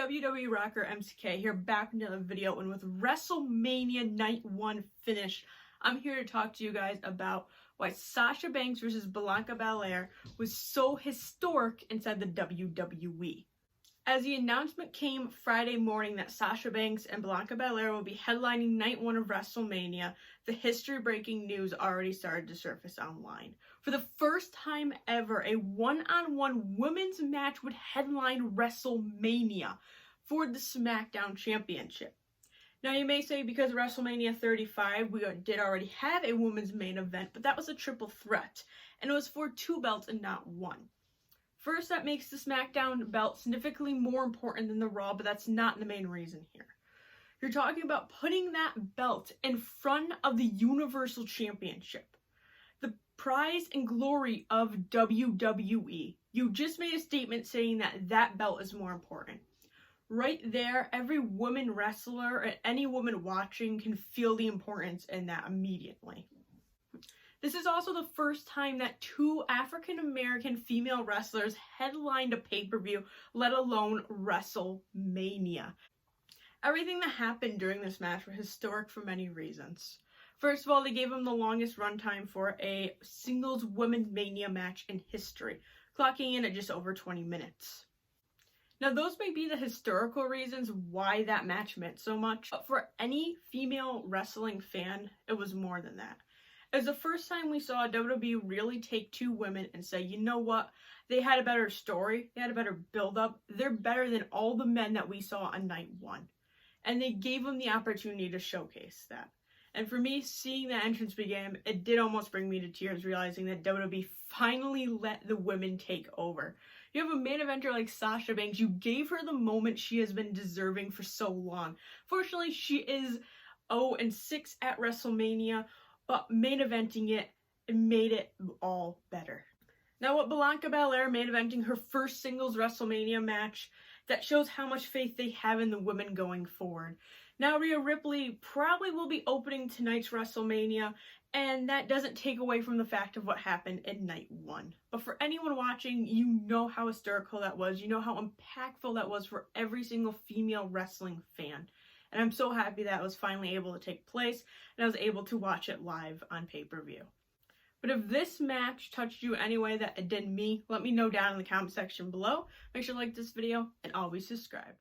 WWE rocker MCK here, back with another video, and with WrestleMania Night 1 finish, I'm here to talk to you guys about why Sasha Banks versus Bianca Belair was so historic inside the WWE. As the announcement came Friday morning that Sasha Banks and Bianca Belair will be headlining Night 1 of WrestleMania, the history-breaking news already started to surface online. For the first time ever, a one-on-one women's match would headline WrestleMania for the SmackDown Championship. Now you may say because of WrestleMania 35, we did already have a women's main event, but that was a triple threat, and it was for 2 belts and not 1. First, that makes the SmackDown belt significantly more important than the Raw, but that's not the main reason here. You're talking about putting that belt in front of the Universal Championship, the prize and glory of WWE. You just made a statement saying that that belt is more important. Right there, every woman wrestler and any woman watching can feel the importance in that immediately. This is also the first time that 2 African-American female wrestlers headlined a pay-per-view, let alone WrestleMania. Everything that happened during this match was historic for many reasons. First of all, they gave them the longest runtime for a singles women's Mania match in history, clocking in at just over 20 minutes. Now, those may be the historical reasons why that match meant so much, but for any female wrestling fan, it was more than that. It was the first time we saw WWE really take 2 women and say, you know what, they had a better story, they had a better build-up, they're better than all the men that we saw on Night 1. And they gave them the opportunity to showcase that. And for me, seeing that entrance begin, it did almost bring me to tears, realizing that WWE finally let the women take over. You have a main eventer like Sasha Banks, you gave her the moment she has been deserving for so long. Fortunately, she is 0-6 at WrestleMania, but main eventing it made it all better. Now with Bianca Belair main eventing her first singles WrestleMania match, that shows how much faith they have in the women going forward. Now Rhea Ripley probably will be opening tonight's WrestleMania, and that doesn't take away from the fact of what happened in Night 1. But for anyone watching, you know how historical that was, you know how impactful that was for every single female wrestling fan. And I'm so happy that it was finally able to take place, and I was able to watch it live on pay-per-view. But if this match touched you any way that it did me, let me know down in the comment section below. Make sure to like this video, and always subscribe.